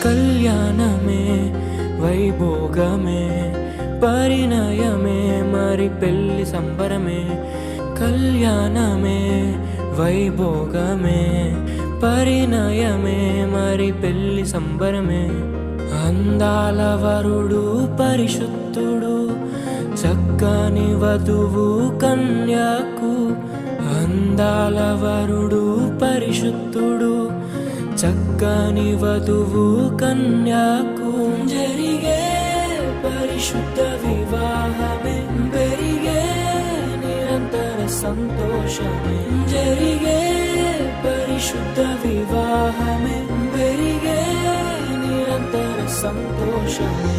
కళ్యాణమే వైభోగమే పరిణయమే మరి పెళ్లి సంబరమే. కళ్యాణమే వైభోగమే పరిణయమే మరి పెళ్లి సంబరమే. అందాల వరుడు పరిశుద్ధుడు చక్కని వధువు కన్యకు. అందాల వరుడు పరిశుద్ధుడు చక్కని వధువు కన్యకు. జరిగే పరిశుద్ధ వివాహమే పెరిగే నిరంతర సంతోషమే. జరిగే పరిశుద్ధ వివాహమే పెరిగే నిరంతర సంతోషమే.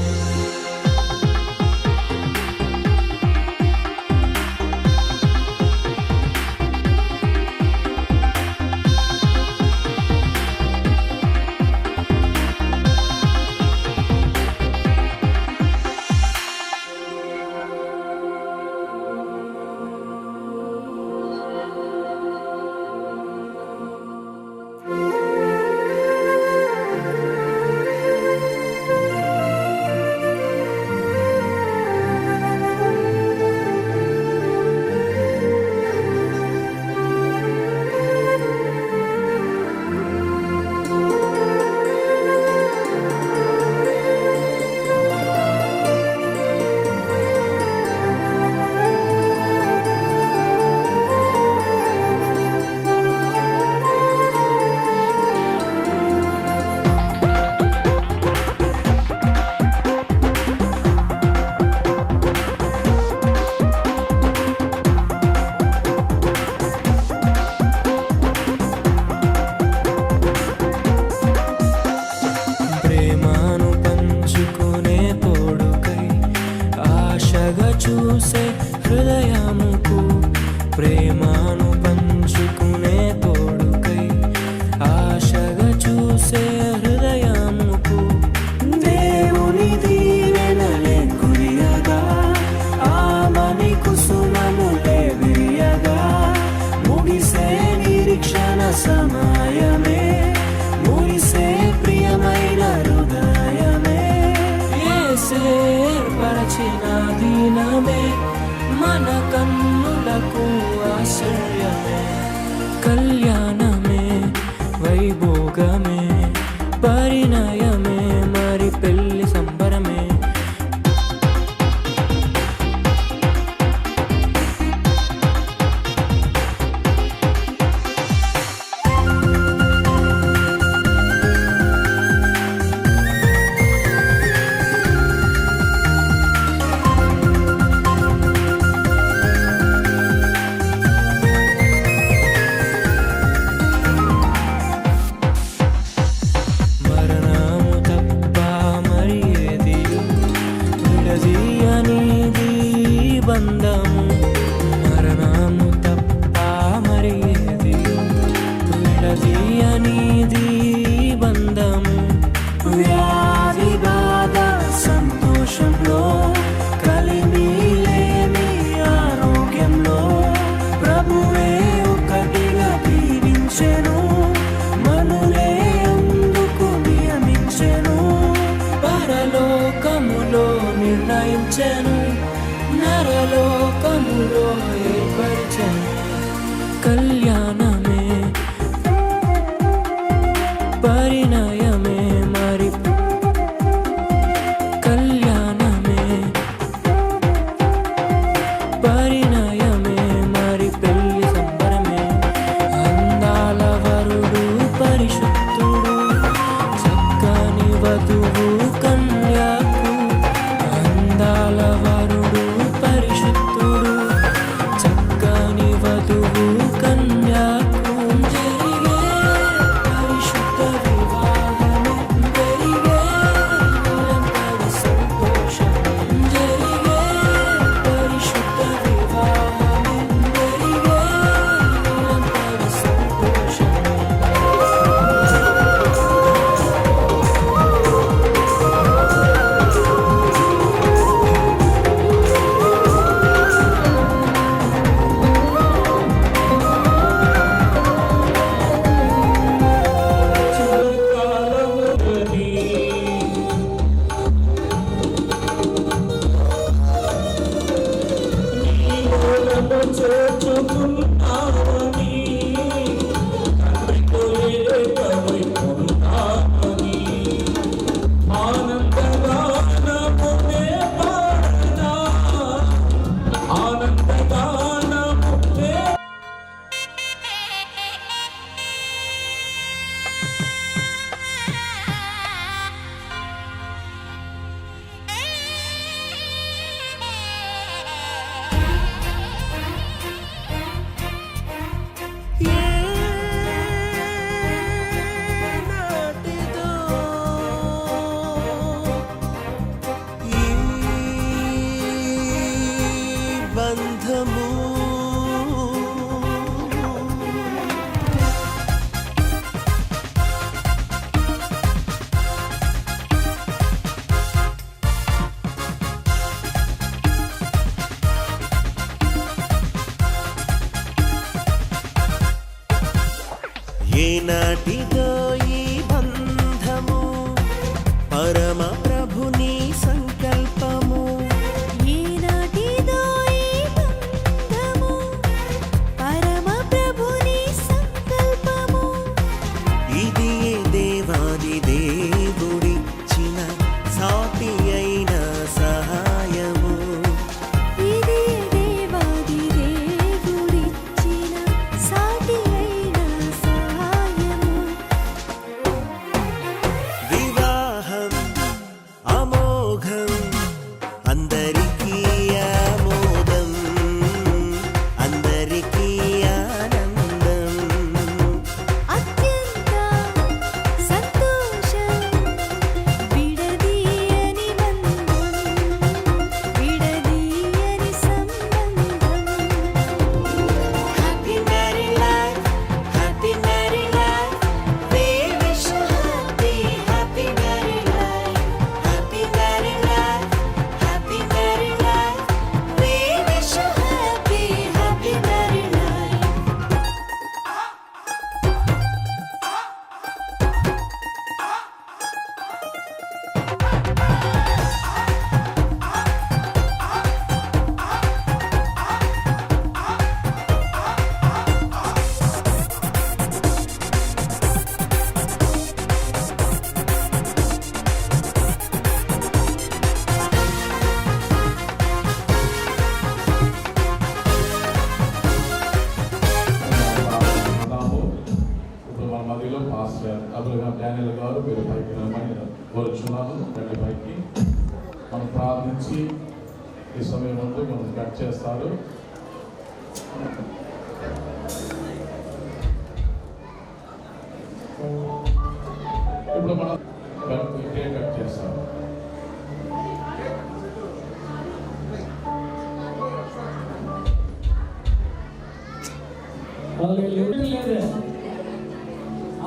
చూసే హృదయముకు ప్రేమను పంచుకునే తోడుకై ఆశగా చూసే హృదయముకు. దేవుని దీవెనలే కురియగా ఆమని కుసుమములే విరియగా ముగిసే నిరీక్షణ సమయమే ముగిసే ప్రియమైన హృదయమే. యేసే ఏర్పరచిన దినమే మన కన్నులకు ఆశ్చర్యమే. కళ్యాణమే వైభోగమే పరిణయమే మరి పెళ్లి సంబరమే. బంధము మరణము తప్ప మరి ఏది విడదీయనిది బంధము. వ్యాధి బాధ సంతోషంలో కలిమి లేని ఆరోగ్యంలో ప్రభువే ఒకటిగా దీవించెను మనులే అందుకు నియమించెను. పరలోకములో నిర్ణయించెను నరలోకములో ఏర్పరిచెను. కళ్యాణమే పరిణయమే మరి కళ్యాణమే పరిణయమే మరి పెళ్లి సంబరమే. అందాల వరుడు పరిశుద్ధుడు చక్కని వధువు కన్యకు. అందాల వరుడు పరిశుద్ధుడు చక్కని వధువు కన్యకు. చేర్చుకున్నావని తండ్రితో ఏకమై ఉన్నావని ఆనందగానమునే పాడనా ఆనందగానమునే బంధము ఏనాటిదో ఈ బంధము పరమ ప్రభుని సంకల్పము ఈనాటిదో ఈ బంధము పరమ ప్రభుని సంకల్పము ఇది దేవాది దేవుడిచ్చిన సాటి అయిన సహాయము ఇది దేవాది దేవుడిచ్చిన సాటి అయిన సహాయము వివాహం అమోఘం అందరికీ ఆమోదం అందరికీ ఆనందం అత్యంత సంతోషం విడదీయని బంధం విడదీయని సంబంధం happy married life happy married life we wish you happy married life happy married life happy married life we wish you happy married life ఉన్నాము. ఇప్పుడు మన మధ్యలో పాస్టర్ అబ్రహాం డానియల్ గారు మీరు పైకి రమ్మని కోరుచున్నాను. రండి పైకి. మనం ప్రార్థించి ఈ సమయం ముందు మనం కట్ చేస్తారు. ఇప్పుడు మనం కేక్ కట్ చేస్తాం.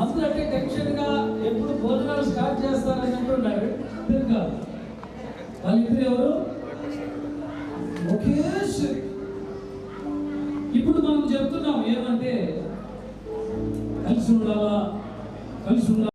అందరూ టెన్షన్ గా ఎప్పుడు భోజనాలు స్టార్ట్ చేస్తారని అంటున్నారు. ఇద్దరు కాదు, వాళ్ళిద్దరు ఎవరు ఒకే శరీరం. ఇప్పుడు మనం చెప్తున్నాం ఏమంటే కలిసి ఉండాలా కలిసి ఉండాలి.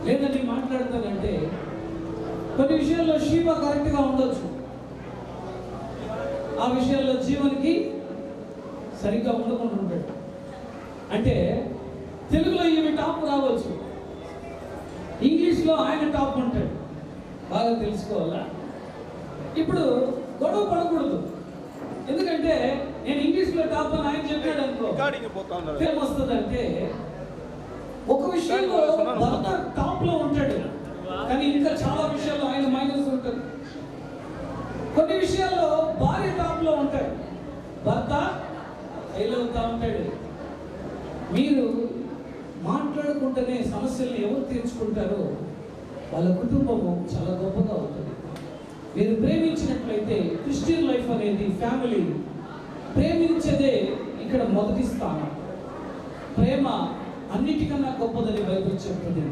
లేదని మాట్లాడతానంటే కొన్ని విషయాల్లో శివ కరెక్ట్గా ఉండొచ్చు, ఆ విషయాల్లో జీవన్కి సరిగ్గా ఉండకుండా ఉంటాడు. అంటే తెలుగులో ఈమె టాప్ రావచ్చు, ఇంగ్లీష్లో ఆయన టాప్ ఉంటాడు. బాగా తెలుసుకోవాలా. ఇప్పుడు గొడవ పడకూడదు, ఎందుకంటే నేను ఇంగ్లీష్లో టాప్ అని ఆయన చెప్పాడు అనుకో, ఏమొస్తుందంటే ఒక విషయంలో భర్త టాప్ కానీ ఇంకా చాలా విషయాల్లో ఆయన మైనస్ ఉంటుంది. కొన్ని విషయాల్లో భార్య టాప్లో ఉంటాయి, భర్త ఫెయిల్ అవుతా ఉంటాడు. మీరు మాట్లాడుకుంటేనే సమస్యల్ని ఎవరు తీర్చుకుంటారో వాళ్ళ కుటుంబము చాలా గొప్పగా ఉంటుంది. మీరు ప్రేమించినట్లయితే క్రిస్టియన్ లైఫ్ అనేది ఫ్యామిలీ ప్రేమించేదే ఇక్కడ మొదటి స్థానం. ప్రేమ అన్నిటికన్నా గొప్పదని బైబిల్ చెప్తుంది.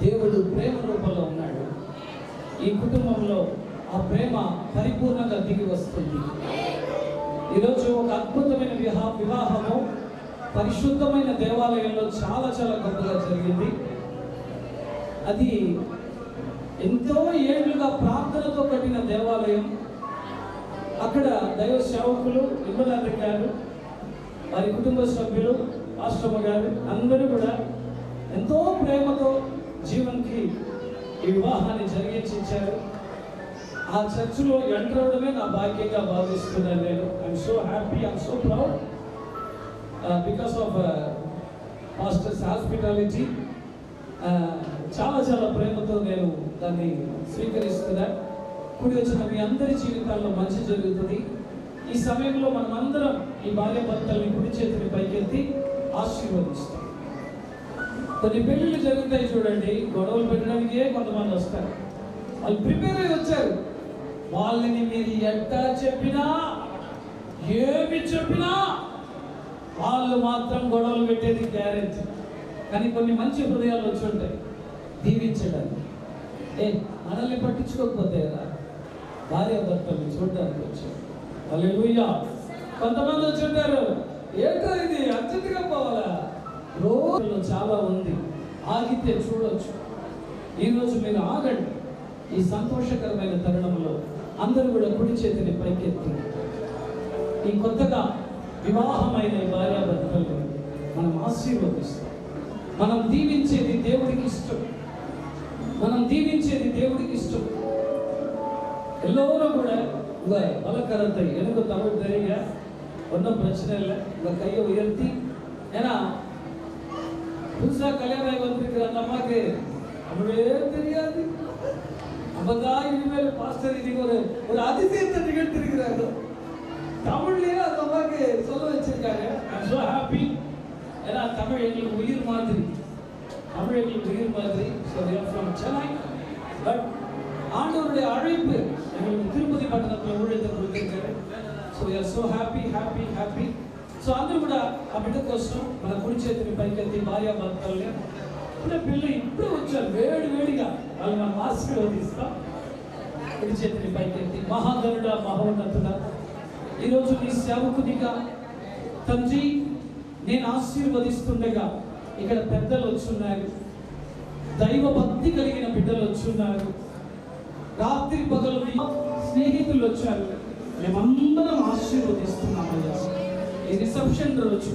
దేవుడు ప్రేమ రూపంలో ఉన్నాడు. ఈ కుటుంబంలో ఆ ప్రేమ పరిపూర్ణంగా దిగి వస్తుంది. ఈరోజు ఒక అద్భుతమైన వివాహము పరిశుద్ధమైన దేవాలయంలో చాలా చాలా గొప్పగా జరిగింది. అది ఎంతో ఏళ్లుగా ప్రార్థనతో కట్టిన దేవాలయం. అక్కడ దైవ సేవకులు విమలారెడ్డి గారు, వారి కుటుంబ సభ్యులు, ఆశ్రమ గారు అందరూ కూడా ఎంతో ప్రేమతో జీవన్కి ఈ వివాహాన్ని జరిగించారు. ఆ చర్చిలో ఎంటర్ అవడమే నా భాగ్యంగా భావిస్తున్నాను నేను. I'm so happy, I'm so proud because of pastors hospitality. చాలా చాలా ప్రేమతో నేను దాన్ని స్వీకరిస్తున్నా. కూడి వచ్చిన మీ అందరి జీవితాల్లో మంచి జరుగుతుంది. ఈ సమయంలో మనం అందరం ఈ భార్య భర్తల్ని కుడి చేతిని పైకెత్తి ఆశీర్వదిస్తాం. కొన్ని పెళ్లిళ్ళు జరుగుతాయి చూడండి, గొడవలు పెట్టడానికే కొంతమంది వస్తారు. వాళ్ళు ప్రిపేర్ అయి వచ్చారు. వాళ్ళని మీరు ఎట్టా చెప్పినా ఏమి చెప్పినా వాళ్ళు మాత్రం గొడవలు పెట్టేది గ్యారెంటీ. కానీ కొన్ని మంచి హృదయాలు వచ్చి ఉంటాయి దీవించడానికి. మనల్ని పట్టించుకోకపోతే కదా భార్య భర్తల్ని చూడడానికి వచ్చారు. హల్లెలూయా. కొంతమంది వచ్చి ఉంటారు, ఏంటో ఇది అర్జెంటుగా పోవాలా, రోజుల్లో చాలా ఉంది, ఆగితే చూడొచ్చు. ఈరోజు మీరు ఆగండి. ఈ సంతోషకరమైన తరుణంలో అందరూ కూడా కుడి చేతిని పైకెత్తి ఈ కొత్తగా వివాహమైన భార్యాభర్తలను మనం ఆశీర్వదిస్తాం. మనం దీవించేది దేవుడికి ఇష్టం. మనం దీవించేది దేవుడికి ఇష్టం. எல்லோரும் கூட உங்க பலக்கரத்தை எனக்கு தமிழ் தெரியுங்க, ஒன்றும் பிரச்சனை இல்லை. உங்க கையை உயர்த்தி, ஏன்னா புதுசா கல்யாணம் ஆகி வந்திருக்கிற அந்த அம்மாவுக்கு தமிழே தெரியாது. அப்பதான் இனிமேல் பாஸ்டர் இன்னைக்கு ஒரு அதிசயத்தை நிகழ்த்திருக்கிறாங்க. தமிழ்லயே அந்த அம்மாவுக்கு சொல்ல வச்சிருக்காங்க. I'm so happy. ஏன்னா தமிழ் எங்களுக்கு உயிர் மாதிரி, தமிழ் எங்களுக்கு உயிர் மாதிரி. So we are from Chennai. But ஆண்டவருடைய அழைப்பு எங்களுக்கு திருப்பதி பட்டணத்தில் ஊழியத்தை கொடுத்திருக்காரு. So we are so happy. So అందరూ కూడా ఆ బిడ్డ కోసం మన కుడి చేతిని పైకెత్తి భార్యాభర్తల్ని పిల్లలు ఇప్పుడు వచ్చారు వేడిగా వాళ్ళు మనం ఆశీర్వదిస్తాం. కుడి చేతిని పైకెత్తి మహాగరుడ మహోన్నతుడ, ఈరోజు నీ సేవకునిగా తండ్రి నేను ఆశీర్వదిస్తుండగా ఇక్కడ పెద్దలు వచ్చున్నారు, దైవ భక్తి కలిగిన బిడ్డలు వచ్చున్నారు, రాత్రి పగలు స్నేహితులు వచ్చారు. మేమందరం ఆశీర్వదిస్తున్నామయ్యా. ఈ రిసెప్షన్ రోజు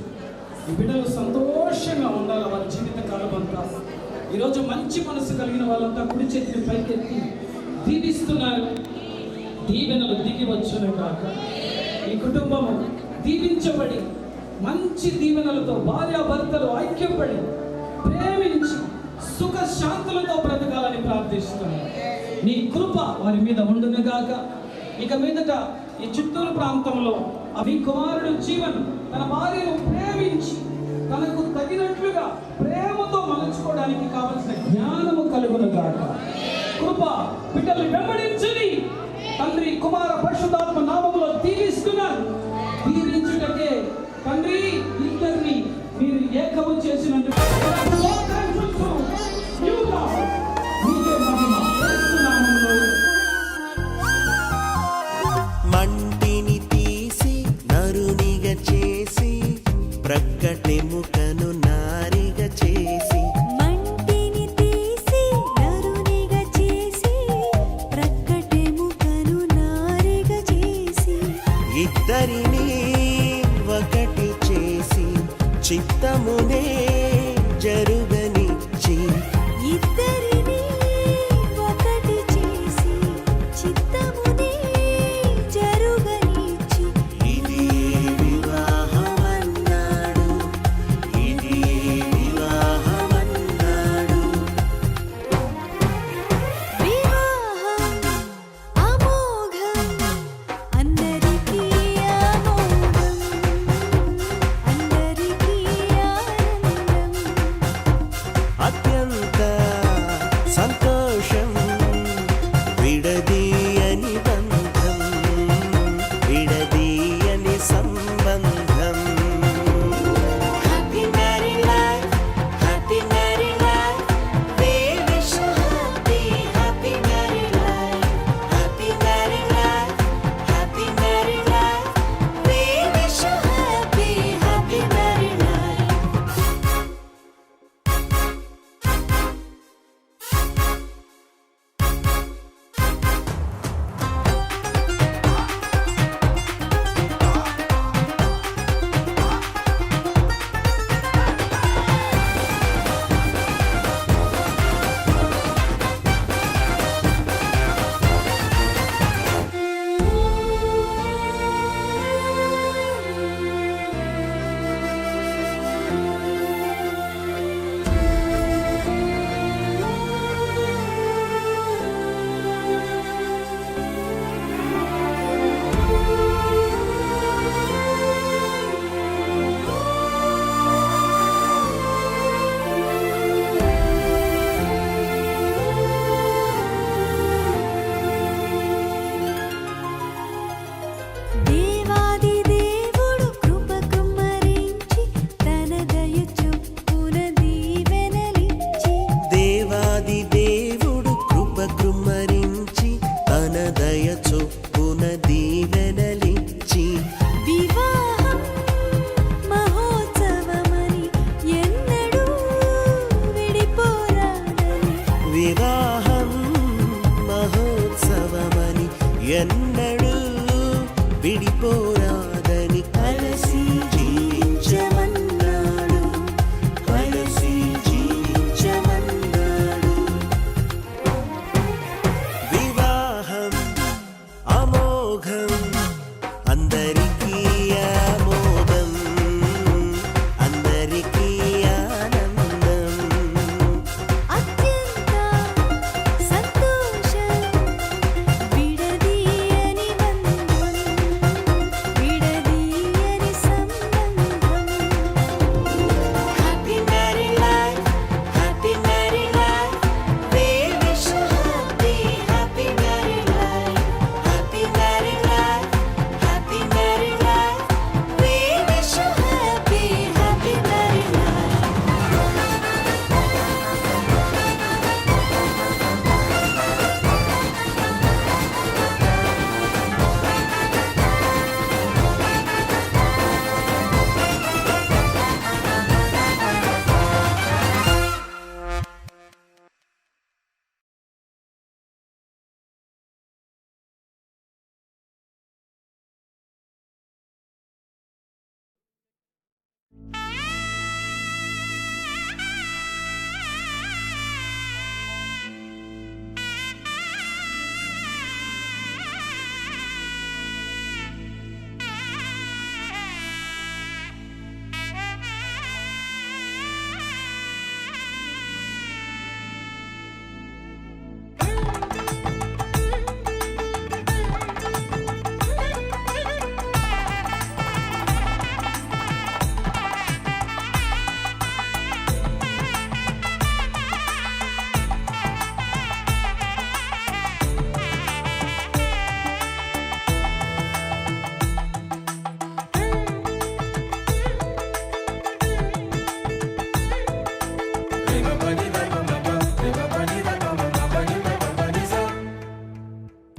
ఈ బిడ్డలు సంతోషంగా ఉండాలి వారి జీవిత కాలం అంతా. ఈరోజు మంచి మనసు కలిగిన వాళ్ళంతా కుడి చేతిని పైకెత్తి దీవిస్తున్నారు. దీవెనలు దిగి వచ్చును కాక. ఈ కుటుంబము దీవించబడి మంచి దీవెనలతో భార్యాభర్తలు ఐక్యపడి ప్రేమించి సుఖ శాంతులతో బ్రతకాలని ప్రార్థిస్తున్నాను. నీ కృప వారి మీద ఉండును గాక. ఇక మీదట ఈ చిత్తూరు ప్రాంతంలో మీ కుమారుడు జీవన్ తన భార్యను ప్రేమించి తనకు తగినట్లుగా ప్రేమతో మలుచుకోవడానికి కావలసిన జ్ఞానము కలుగును గాక. కృప బిడ్డలు వెంబడించని తండ్రి కుమార పరిశుద్ధాత్మ నామములో దీవిస్తున్నాను. దీవించుటకే తండ్రి ఇద్దరిని మీరు ఏకము చేసినందుకు మంటిని తీసి నరునిగా చేసి ప్రక్కటెముకను నారిగా చేసి, మంటిని తీసి నరునిగా చేసి ప్రక్కటెముకను నారిగా చేసి, ఇద్దరిని ఒకటి చేసి చిత్తమునే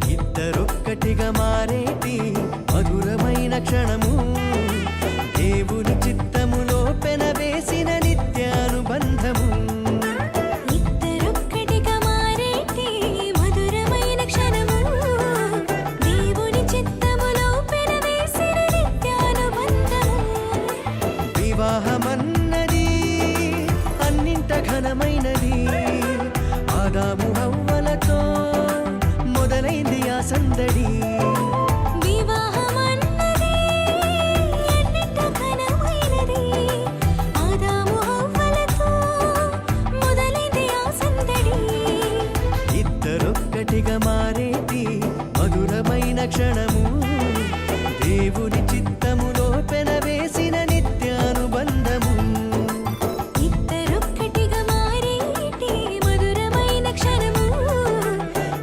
ఇద్దరొక్కటిగా మారేటి మధురమైన క్షణము దేవుని చిత్తములో పెనవేసిన నిత్యానుబంధము ఇద్దరొక్కటిగా మారేటి మధురమైన క్షణము దేవుని చిత్తములో పెనవేసిన నిత్యానుబంధము వివాహమన్నది అన్నింట ఘనమైనది ఆదాము హవ్వలతో మొదలైంది ఆ సందడి వివాహమన్నది ఎన్నింట ఘనమైనది ఆదాము హవ్వలతో మొదలైంది ఆ సందడి ఇద్దరొక్కటిగా మారేటి మధురమైన క్షణము దేవుని చిత్తములో పెనవేసిన నిత్యానుబంధము ఇద్దరొక్కటిగా మారేటి మధురమైన క్షణము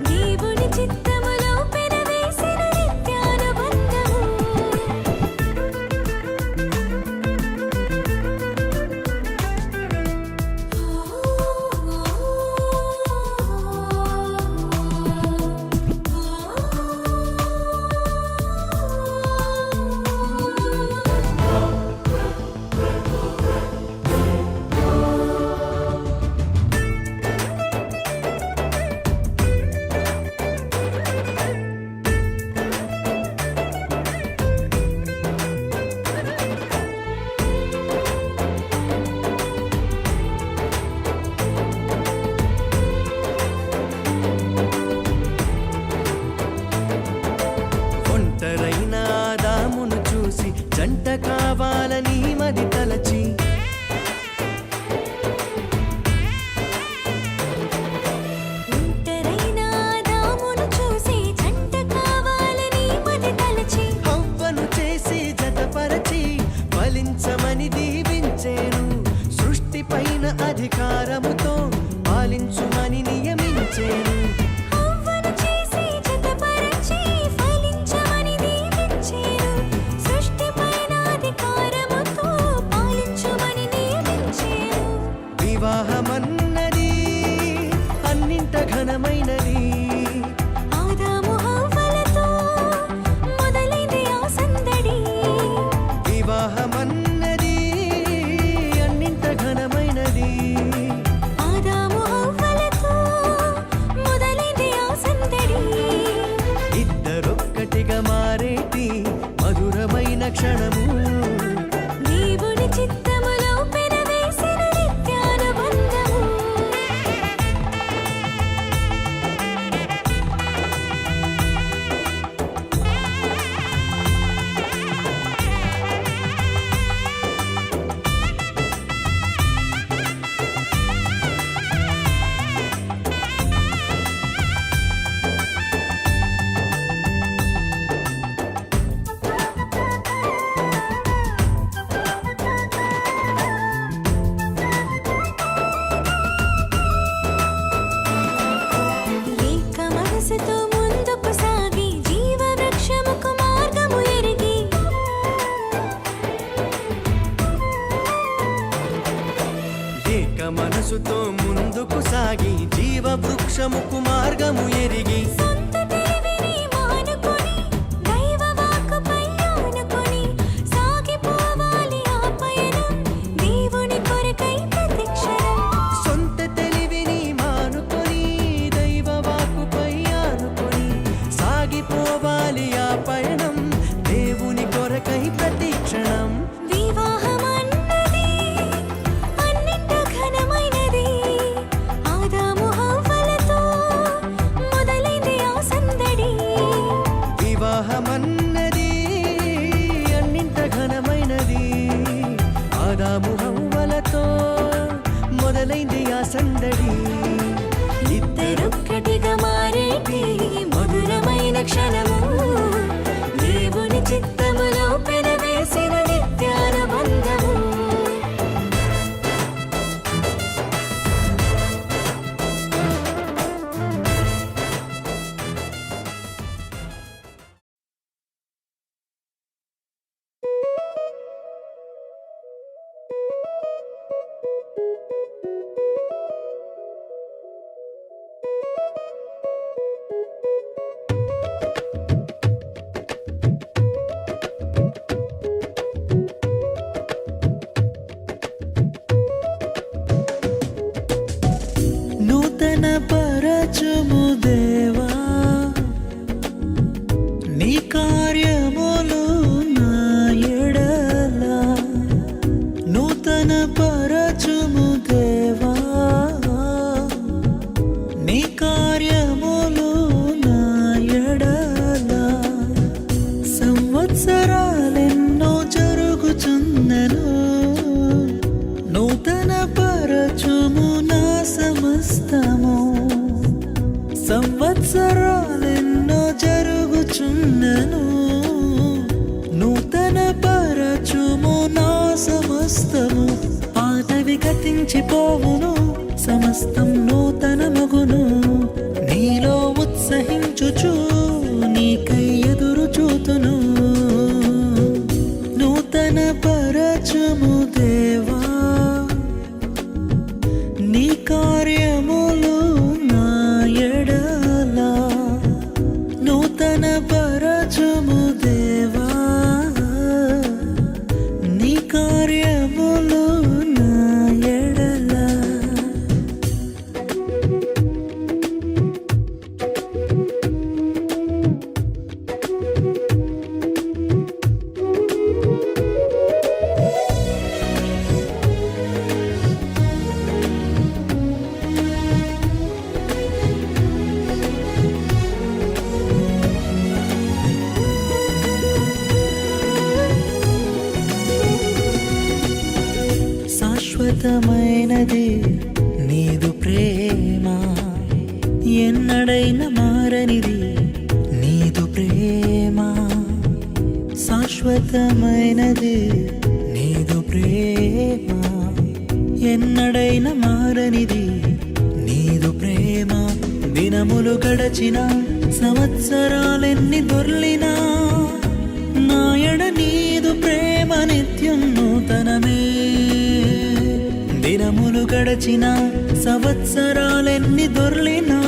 దేవుని చిత్తములో పెనవేసిన నిత్యానుబంధము ఒంటరైన ఆదామును చూసి జంట కావాలని మది తలచి ఒంటరైన ఆదామును చూసి జంట కావాలని మది తలచి హవ్వను చేసి జతపరచి ఫలించమని దీవించేను సృష్టి పైన అధికారముతో పాలించుమని నియమించేను హవ్వను చేసి జతపరచి ఫలించమని దీవించేను సృష్టిపైన అధికారముతో పాలించుమని నియమించేను వివాహమన్నది అన్నింట ఘనమైనది ఆదాము హవ్వలతో మొదలైంది ఆ సందడి వివాహమన్నది అన్నింట ఘనమైనది ఆదాము హవ్వలతో మొదలైంది ఆ సందడి ఇద్దరొక్కటిగా మారేటి మధురమైన క్షణము దేవుని చిత్తములో పెనవేసిన నిత్యానుబంధము ఏక మనసుతో ముందుకు సాగి జీవ వృక్షముకు మార్గము ఎరిగి ఏక మనసుతో ముందుకు సాగి జీవ వృక్షముకు మార్గము ఎరిగి సొంత తెలివిని మానుకొని దైవ వాక్కుపై ఆనుకొని సాగిపోవాలి ఆ పయనం దేవుని కొరకై ప్రతిక్షణం సొంత తెలివిని మానుకొని దైవ వాక్కుపై ఆనుకొని సాగిపోవాలి ఆ పయనం దేవుని కొరకై ప్రతిక్షణం వివాహమన్నది అన్నింట ఘనమైనది ఆదాము హవ్వలతో మొదలైంది ఆ సందడి వివాహమన్నది అన్నింట ఘనమైనది ఆదాము హవ్వలతో మొదలైంది ఆ సందడి ఇద్దరొక్కటిగా మారేటి మధురమైన క్షణము దేవుని చిత్తములో పెనవేసిన నిత్యానుబంధము పరచుము దేవా నీ కార్యములు నా ఎడల నూతన పరచుము దేవా నీ కార్యములు నా ఎడల సంవత్సరాలెన్నో జరుగుచున్నను నూతన పరచుము నా సమస్తము సంవత్సరాలెన్నో జరుగుచున్నను నూతన పరచుము నా సమస్తము పాతవి గతించిపోవును సమస్తం నూతనమగును నీలో ఉత్సహించుచు నీకై ఎదురు చూతును నూతన పరచుము దేవా నీ కార్యములు నా ఎడల నూతన పరచుము దేవా నీ కార్యములు నా ఎడల శాశ్వతమైనది నీదు ప్రేమ ఎన్నడైన మారనిది నీదు ప్రేమ శాశ్వతమైనది నీదు ప్రేమ ఎన్నడైన మారనిది నీదు ప్రేమ దినములు గడచిన సంవత్సరాలెన్ని దొర్లినా నాయడ నీదు ప్రేమ నిత్యం నూతనమే దినములు గడచిన సంవత్సరాలెన్ని దొర్లినా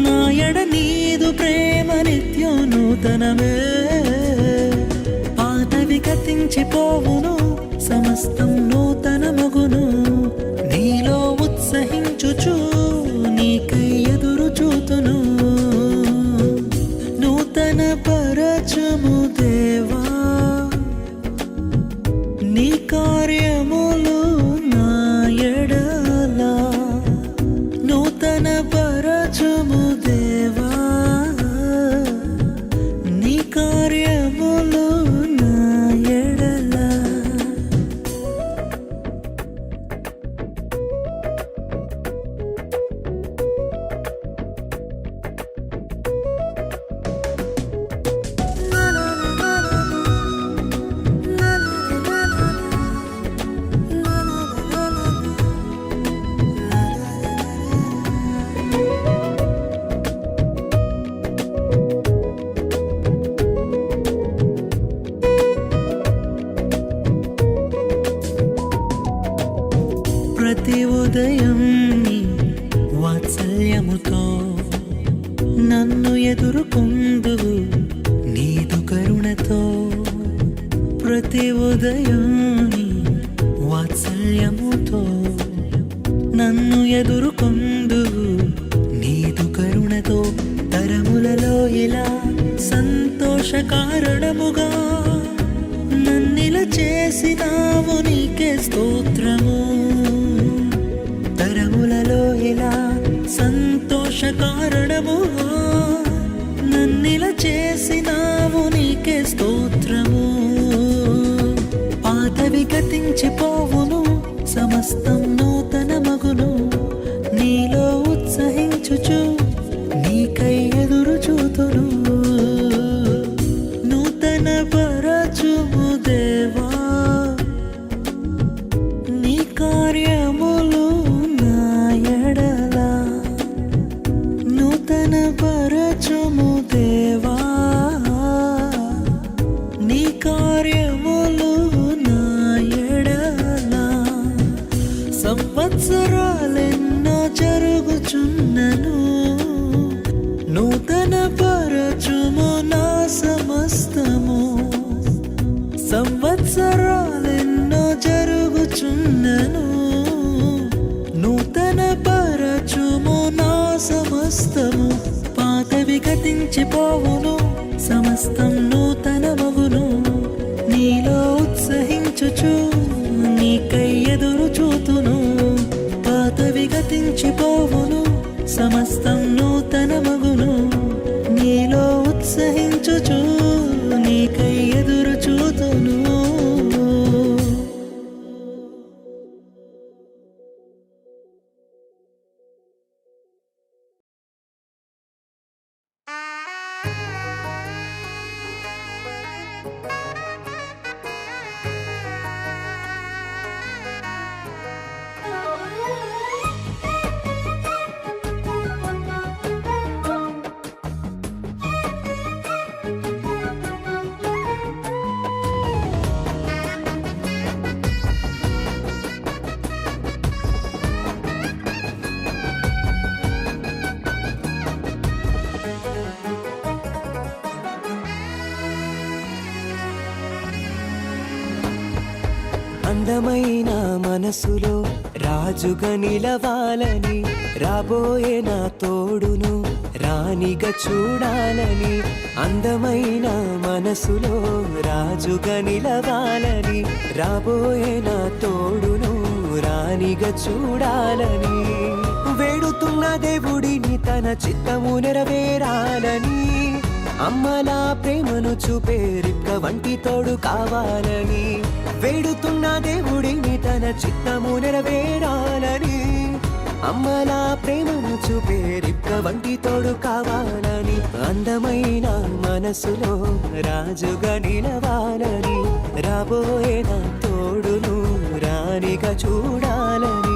నాయడ నీదు ప్రేమ నిత్యం నూతనమే పాతవి గతించిపోవును సమస్తం నూతనమగును నీలో ఉత్సహించుచు నీకై ఎదురు చూతును నూతన పరచుము దేవా నీ కార్యములు నా ఎడల నూతన పరచుము దేవా నీ కార్యములు నా ఎడల ప్రతి ఉదయం నీ వాత్సల్యముతో నన్ను ఎదుర్కొందువు నీదు కరుణతో ప్రతి ఉదయం నీ వాత్సల్యముతో నన్ను ఎదుర్కొందువు నీదు కరుణతో తరములలో ఇలా సంతోష కారణముగా నన్నిల చేసినావు నీకే స్తోత్రము తరములలో ఇలా సంతోష కారణముగా నన్నిల చేసినావు నీకే స్తోత్రము పాతవి గతించిపోవును సమస్తం నూతనమగును నీలో ఉత్సహించుచు నీకై ఎదురు చూతును నూతన పరచుము దేవా నీ కార్యములు నా ఎడల నూతన పరచుము దేవా నీ కార్యములు నా ఎడల సంవత్సరాలెన్నో జరుగుచున్నను నూతన పరచుము నా సమస్తము సంవత్సరాలెన్నో జరుగుచున్నను నూతన పరచుము నా సమస్తము పాతవి గతించిపోవును, సమస్తం నూతనమగును. నీలో ఉత్సహించుచు నీకై ఎదురు చూతును. పాతవి గతించిపోవును, సమస్తం నూతనమగును. నీలో ఉత్సహించుచు నీకై ఎదురు చూతును. అందమైన మనసులో రాజుగా నిలవాలని, రాబోయే నా తోడును రాణిగా చూడాలని. అందమైన మనసులో రాజుగా నిలవాలని, రాబోయే నా తోడును రాణిగా చూడాలని. వేడుతున్న దేవుడిని తన చిత్తము నెరవేరాలని, అమ్మలా ప్రేమను చూపే రిక్క వంటి తోడు కావాలని. వేడుతున్న దేవుడిని తన చిత్తము నెరవేరాలని, అమ్మలా ప్రేమను చూపే రిక్క వంటి తోడు కావాలని. అందమైన మనసులో రాజుగా నిలవాలని, రాబోయే నా తోడును రాణిగా చూడాలని.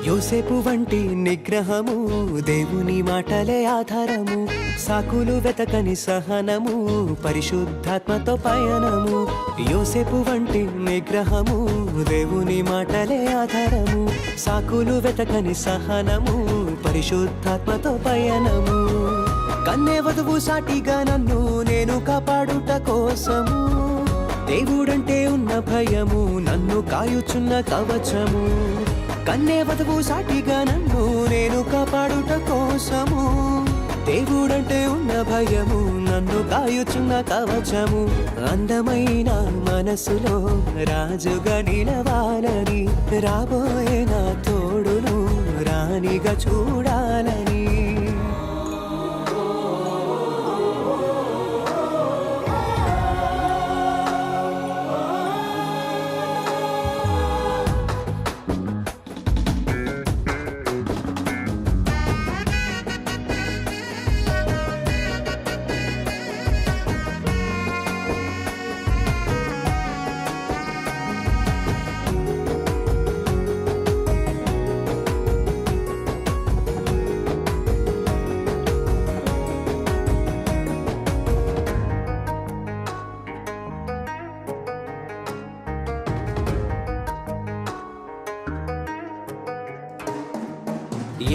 యోసేపు వంటి నిగ్రహము, దేవుని మాటలే ఆధారము. సాకులు వెతకని సహనము, పరిశుద్ధాత్మతో పయనము. యోసేపు వంటి నిగ్రహము, దేవుని మాటలే ఆధారము. సాకులు వెతకని సహనము, పరిశుద్ధాత్మతో పయనము. కన్నే వధువు సాటిగా నన్ను నేను కాపాడుట కోసము, దేవుడంటే ఉన్న భయము నన్ను కాయుచున్న కవచము. కన్నే వధువు సాటిగా నన్ను నేను కాపాడుట కోసము, దేవుడంటే ఉన్న భయము నన్ను కాయుచున్న కవచము. అందమైన మనసులో రాజుగా నిలవాలని, రాబోయే నా తోడును రాణిగా చూడాలని.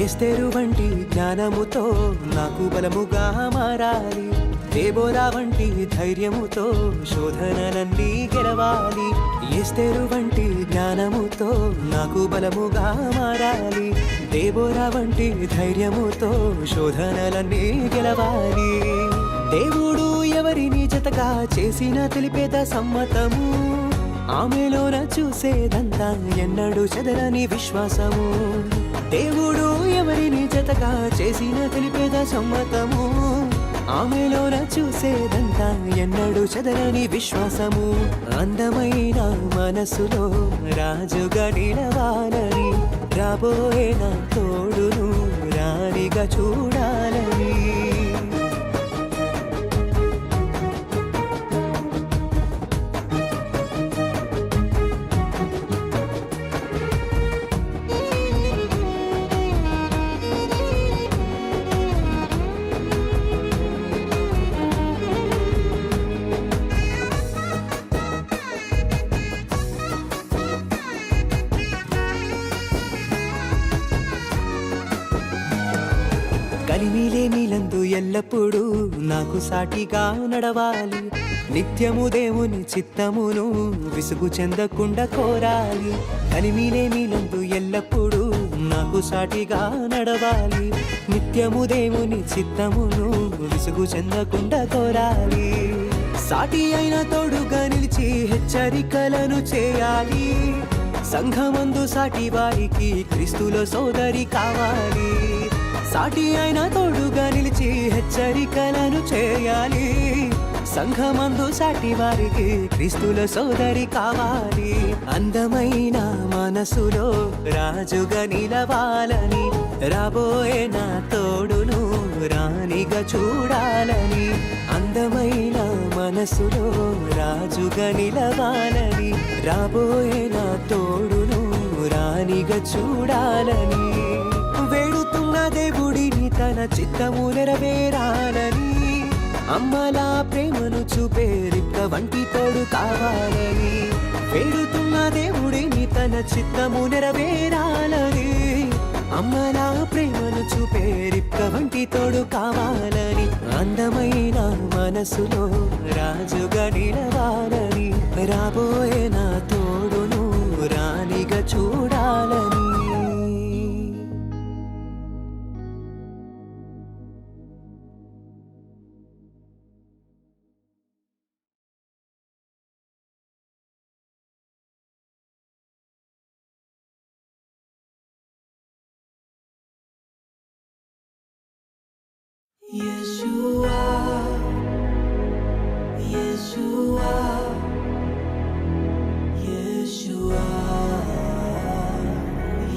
ఎస్తేరు వంటి జ్ఞానముతో నాకు బలముగా మారాలి, దేబోరా వంటి ధైర్యముతో శోధనలన్నీ గెలవాలి. ఎస్తేరు వంటి జ్ఞానముతో నాకు బలముగా మారాలి, దేబోరా వంటి ధైర్యముతో శోధనలన్నీ గెలవాలి. దేవుడు ఎవరిని జతగా చేసిన తెలిపేద సమ్మతము, ఆమెలోన చూసేదంతా ఎన్నడూ చెదరని విశ్వాసము. దేవుడు ఎవరిని జతగా చేసిన తెలిపేద సమ్మతము, ఆమెలోన చూసేదంతా ఎన్నడూ చెదరని విశ్వాసము. అందమైన మనసులో రాజుగా నిలవాలని, రాబోయే నా తోడును రాణిగా చూడాలని. కలిమిలేమిలందు ఎల్లప్పుడూ నాకు సాటిగా నడవాలి. నిత్యము దేవుని చిత్తమును విసుగు చెందకుండా కోరాలి. కలిమిలేమిలందు ఎల్లప్పుడూ నాకు సాటిగా నడవాలి. నిత్యము దేవుని చిత్తమును విసుగు చెందకుండా కోరాలి. సాటి అయిన తోడుగా నిలిచి హెచ్చరికలను చేయాలి. సంఘమందు సాటి వారికి క్రీస్తులో సోదరి కావాలి. సాటి అయిన తోడుగా నిలిచి హెచ్చరికలను చేయాలి. సంఘమందు సాటి వారికి క్రీస్తుల సోదరి కావాలి. అందమైన మనసులో రాజుగా నిలవాలని, రాబోయే నా తోడును రాణిగా చూడాలని. అందమైన మనసులో రాజుగా నిలవాలని, రాబోయే నా తోడును రాణిగా చూడాలని. వేడుతున్న దేవుడిని తన చిత్తము నెరవేరాలని, అమ్మలా ప్రేమను చూపే రిక్క వంటి తోడు కావాలని. వేడుతున్న దేవుడిని తన చిత్తము నెరవేరాలని, అమ్మలా ప్రేమను చూపే రిక్క వంటి తోడు కావాలని. అందమైన మనసులో రాజుగా నిలవాలని, రాబోయే నా తోడును రాణిగా చూడాలని. Yeshua, Yeshua, Yeshua,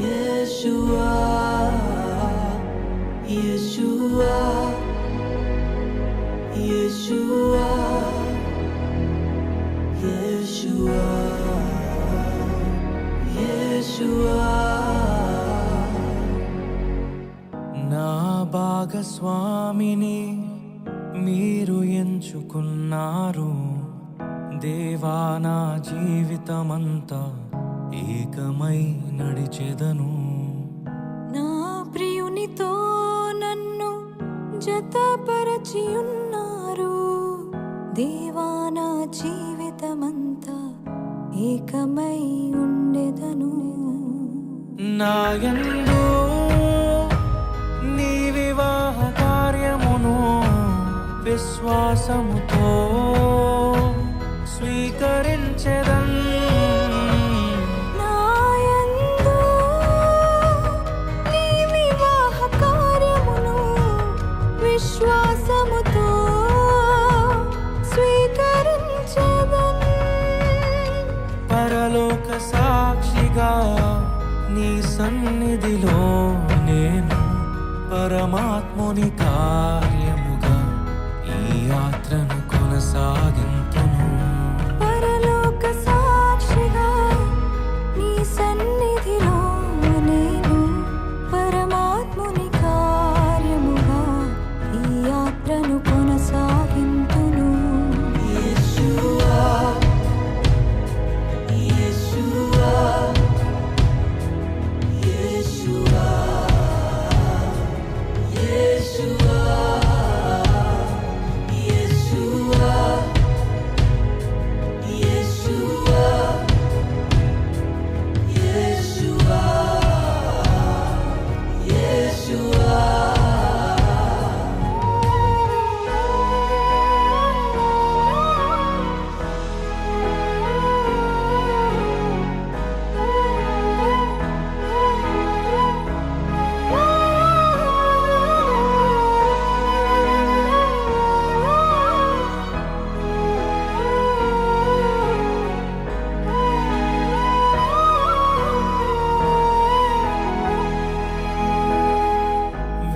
Yeshua, Yeshua, Yeshua, Yeshua, Yeshua. నా భాగస్వామిని మీరు ఎంచుకున్నారు దేవా. నా జీవితమంతా ఏకమై నడిచెదను. నా ప్రియునితో నన్ను జతపరచి ఉన్నారు దేవా. నా జీవితమంతా ఏకమై ఉండెదను. నా యందు నీ వివాహ కార్యమును విశ్వాసముతో స్వీకరించెదన్. నా యందు నీ వివాహ కార్యమును విశ్వాసముతో స్వీకరించెదన్. పరలోక సాక్షిగా నీ సన్నిధిలో నేను పరమాత్ముని కార్యముగా ఈ యాత్రను కొనసాగింతును. పరలోక సాక్షిగా నీ సన్నిధిలో నేను పరమాత్ముని కార్యముగా ఈ యాత్రను కొనసాగింతును. Yeshua, Yeshua, Yeshua, Yeshua, Yeshua, Yeshua, Yeshua, Yeshua.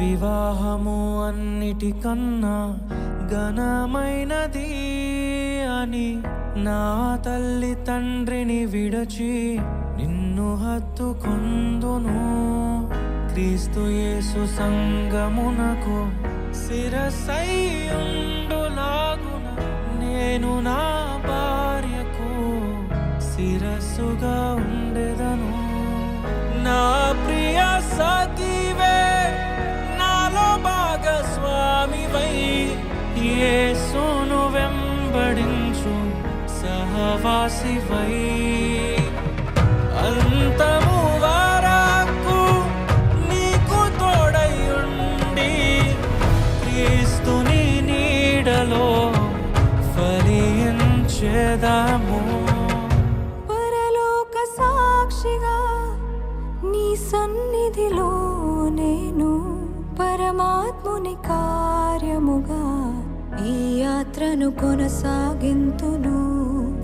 వివాహము అన్నిటికన్నా ఘనమైనది అని నా తల్లి తండ్రిని విడచి నిన్ను హత్తుకొందును. క్రీస్తు యేసు సంగమునకు శిరస్సైయుండులాగున నేను నా భార్యకు శిరస్సుగా ఉండెదను. నా ప్రియ సఖీవే నాలో భాగ యేసును వెంబడించు సహవాసివై అంతము వరకు నీకు తోడయుండి క్రీస్తుని నీడలో ఫలించెదము. పరలోక సాక్షిగా నీ సన్నిధిలో నేను పరమాత్ముని కార్యముగా ఈ యాత్రను కొనసాగింతును.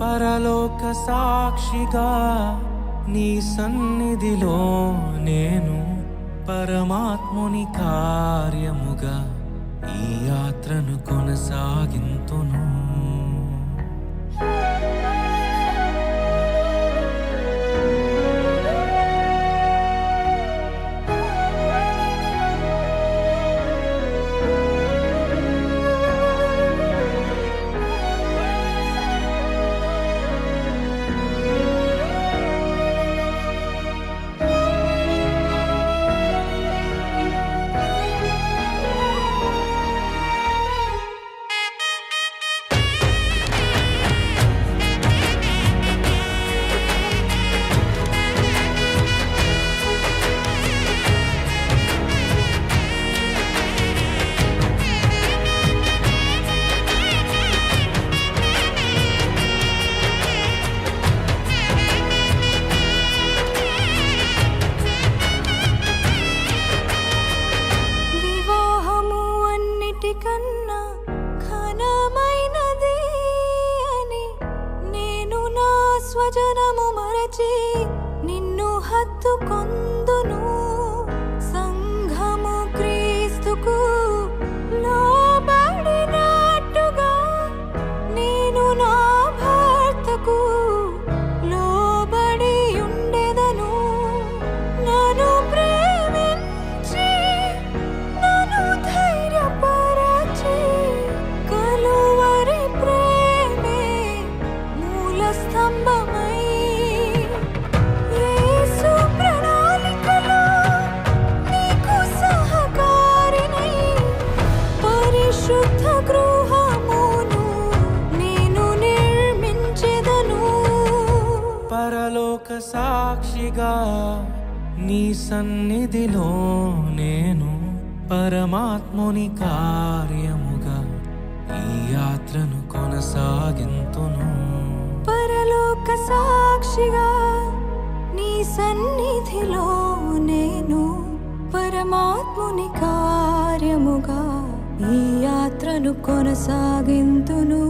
పరలోక సాక్షిగా నీ సన్నిధిలో నేను పరమాత్ముని కార్యముగా ఈ యాత్రను కొనసాగింతును. వివాహము అన్నిటికన్నా ఘనమైనది అని నేను నా స్వజనము మరచి నిన్ను హత్తుకొందును. సంఘము క్రీస్తుకు లోబడినట్టుగా నేను నా భర్తకు లోబడి ఉండెదను. నన్ను ప్రేమించి నన్ను ధైర్యపరచి కలువరి ప్రేమే మూల స్తంభమై యేసు ప్రణాళికలో నీకు సహకారినై పరిశుద్ధ గృహమును నేను నిర్మించెదను. పరలోక సాక్షిగా నీ సన్నిధిలో నేను పరమాత్ముని కార్యముగా ఈ యాత్రను కొనసాగింతును. పరలోక సాక్షిగా నీ సన్నిధిలో నేను పరమాత్ముని కార్యముగా ఈ యాత్రను కొనసాగింతును.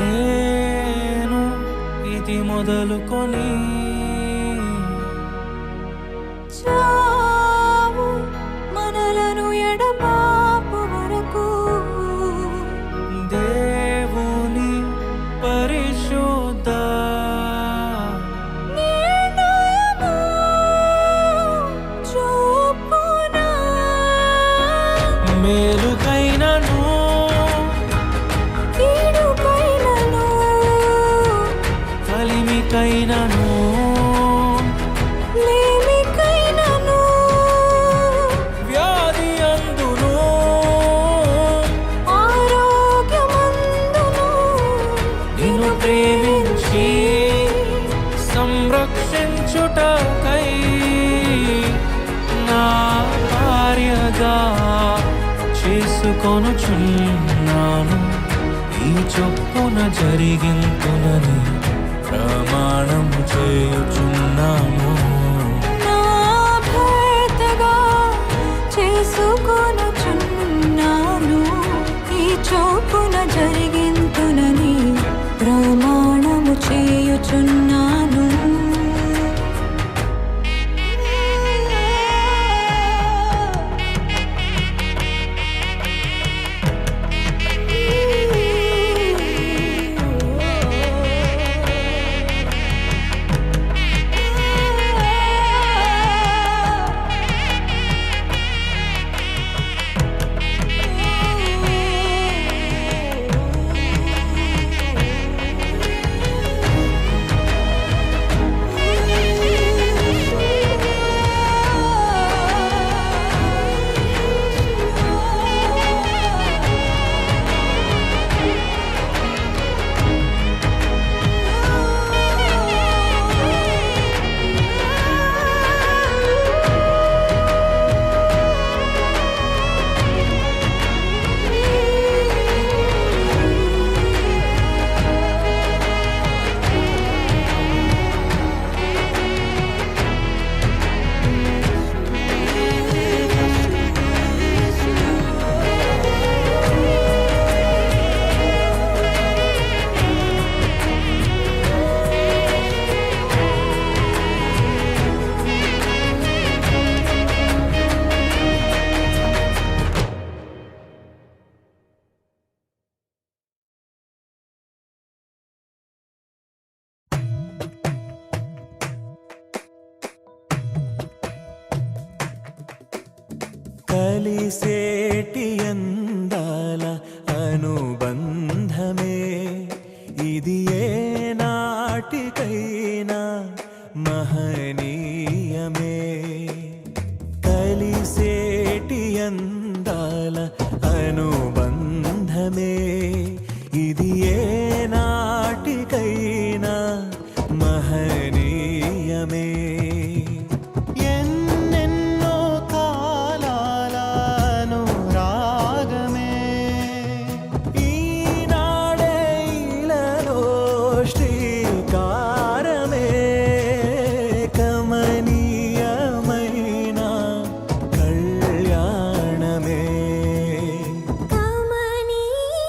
నేను ఇది మొదలుకొని చావు మనలను ఎడబాపు వరకు దేవుని పరిశుద్ధ నిర్ణయము చొప్పున మేలుకైనను కీడుకైనను కలిమికైనను లేమికైనను వ్యాధి అందును ఆరోగ్యమందును నిన్ను ప్రేమించి సంరక్షించుటకై నా భార్యగా చేసుకొనుచున్నాను. ఈ చొప్పున జరిగింతునని ప్రమాణము చేయుచున్నాను. నా భర్తగా చేసుకొనుచున్నాను. ఈ చొప్పున జరిగింతునని ప్రమాణము చేయుచున్నాను. కలిసేటి అందాల అనుబంధమే ఇది ఏ నాటికైనా మహనీయమే కలిసేటి అందాల అనుబంధమే ఇది ఏ నాటికైనా మహనీయమే ఎన్నెన్నో కాలాల అనురాగమే ఈనాడే ఇలలో శ్రీకారమే కమనీయమైన కళ్యాణమే కమనీయమైన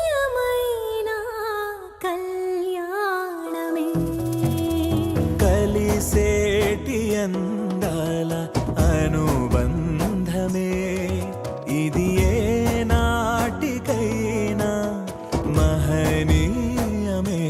కళ్యాణమే కలిసేటి అందాల అనుబంధమే ఇది ఏ నాటికైనా మహనీయమే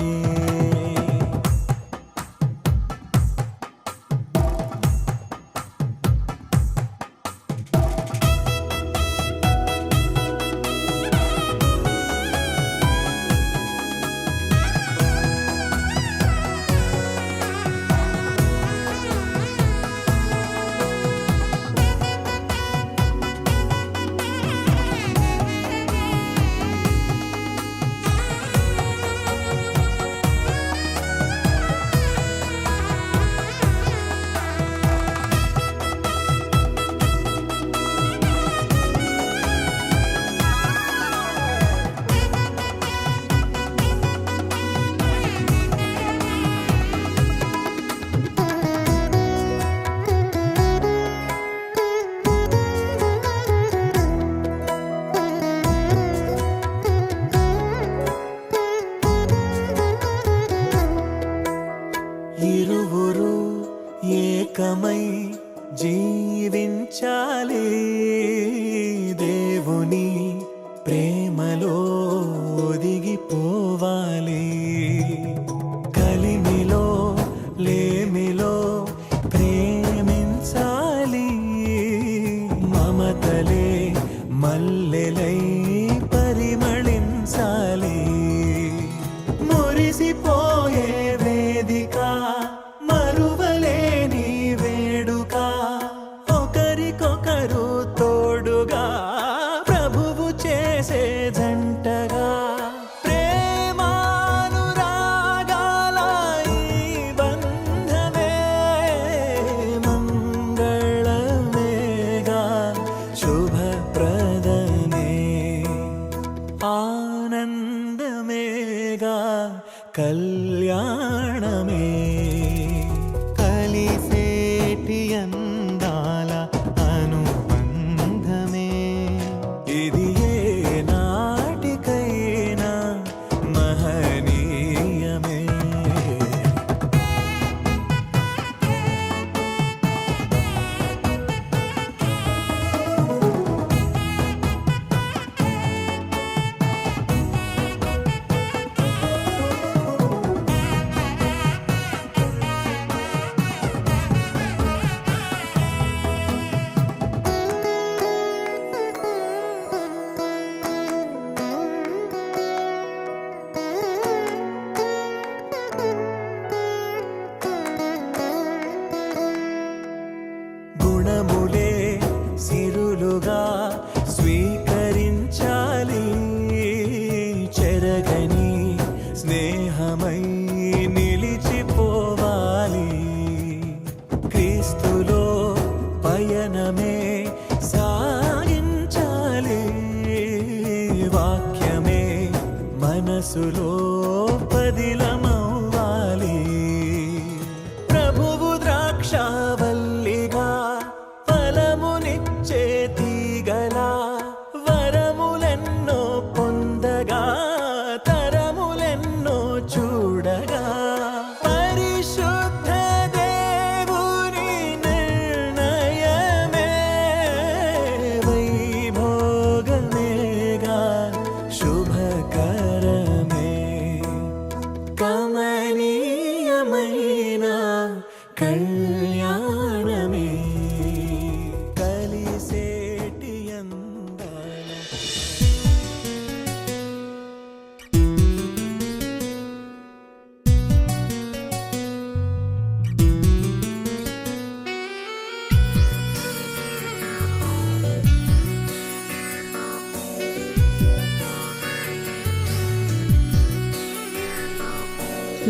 ఇరువురు ఏకమై జీవించాలి దేవుని ప్రేమలో ఒదిగిపోవాలి కలిమిలో లేమిలో ప్రేమించాలి మమతలే మల్లెలై పరిమళించాలి మురిసిపోయే వేదిక మరువలేని వేడుక ఒకరికొకరు తోడుగా ప్రభువు చేసే జంటగా ప్రేమానురాగాల ఈ బంధమే మంగళమేగా శుభప్రదమే ఆనందమేగా కళ్యాణమే కలిసేటి అందాల అనుబంధమే ఇది ఏ నాటికైనా మహనీయమే గుణములే సిరులుగా స్వీకరించాలి చెరగని స్నేహమై నిలిచిపోవాలి క్రీస్తులో పయనమే సాగించాలి వాక్యమే మనసులో పదిలమవ్వాలి ప్రభువు ద్రాక్షావల్లిగా ఫలమునిచ్చే తీగలా వరములెన్నో పొందగా తరములెన్నో చూడగా పరిశుద్ధ దేవుని నిర్ణయమే వైభోగమేగా శుభకరమే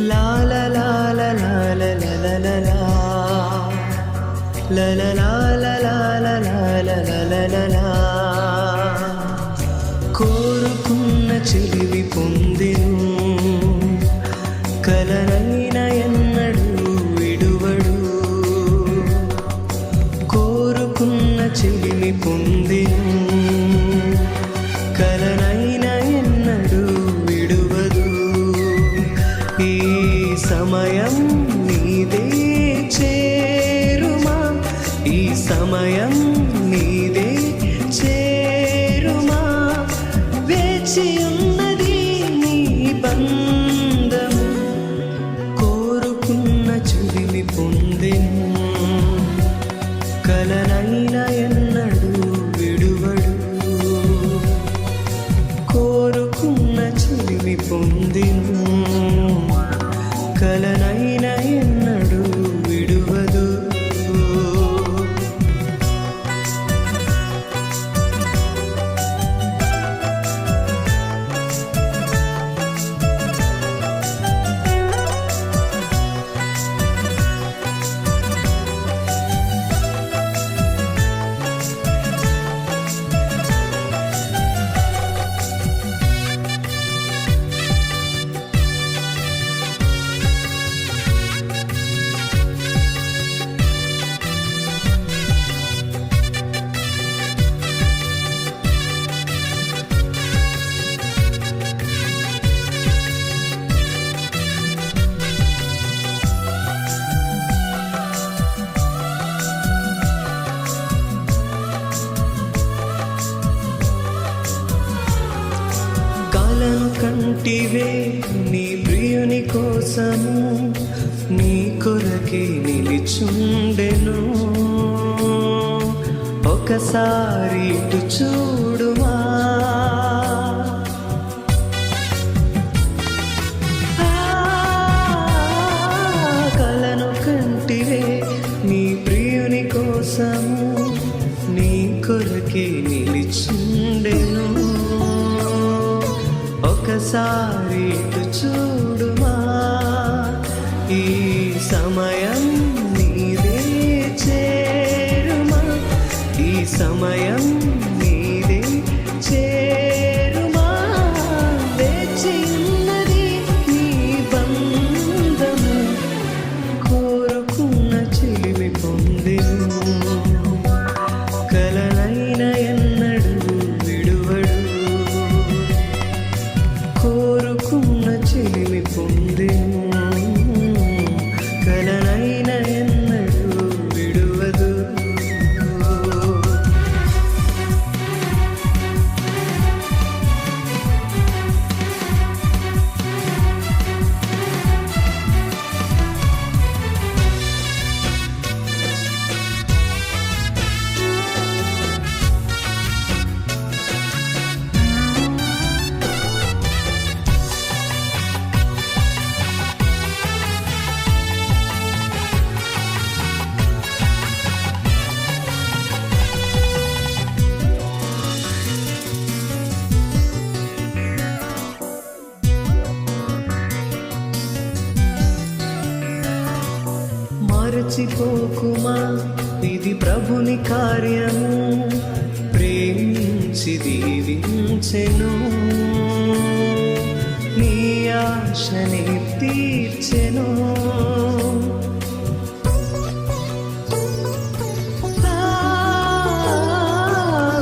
La la la la la la la la la la. La la la la la la la la la la la la. కోరుకున్న చెలివి పొందెను కలనైన ఎన్నడు విడువడు. కోరుకున్న చెలిమి పొందెను కలనైన ఎన్నడు విడువదు. ఈ సమయం నీదే చేరుమా, ఈ సమయం నీదే చేరుమా. వేచి ఉన్నది నీ బంధము, కోరుకున్న చెలిమి పొందెను కలనైన ఎన్నడు విడువడు. కోరుకున్న చెలిమి పొందెను కలనైన ఎన్నడు విడువదు. కలను కంటివే నీ ప్రియుని కోసము, నీ కొరకే నిలిచుండెను. ఒకసారి ఇటు చూడుమా, కలను కంటివే నీ ప్రియుని కోసము, నీ కొరకే నిలిచుండెను. ఒకసారి ఇటు చూడుమా, ఈ సమయం నీదే చేరుమా, ఈ సమయం నీదే చేరుమా. వేచి ఉన్నది నీ బంధము, కోరుకున్న చెలిమి పొందెను కలనైన ఎన్నడు విడువడు. కోరుకున్న చెలిమి పొందెను కలనైన ఎన్నడు విడువదు. మరచిపోకుమా, ఇది ప్రభుని కార్యము, ప్రేమించి దీవించెను. నీ ఆశని తీర్చెను.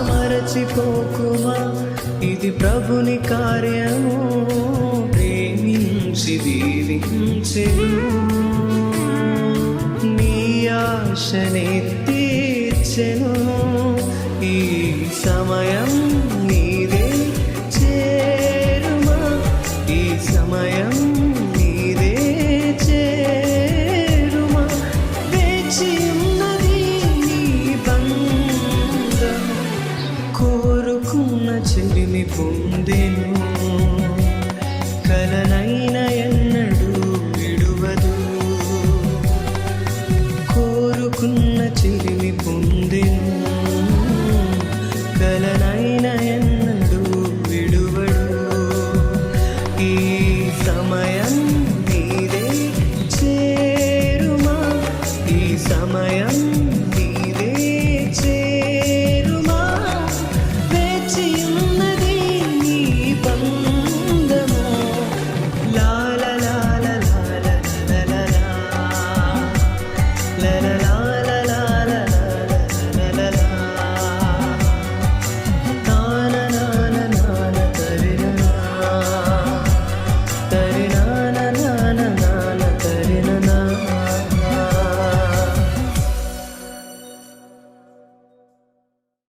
మరచిపోకుమా, ఇది ప్రభుని కార్యము, ప్రేమించి దీవించెను. ఆశనే తీర్చెను. ఈ సమయం నీదే చేరుమా, ఈ సమయం నీదే చేరుమా. వేచి ఉన్నది నీ బంధం, కోరుకున్న చెలిమి పొందెను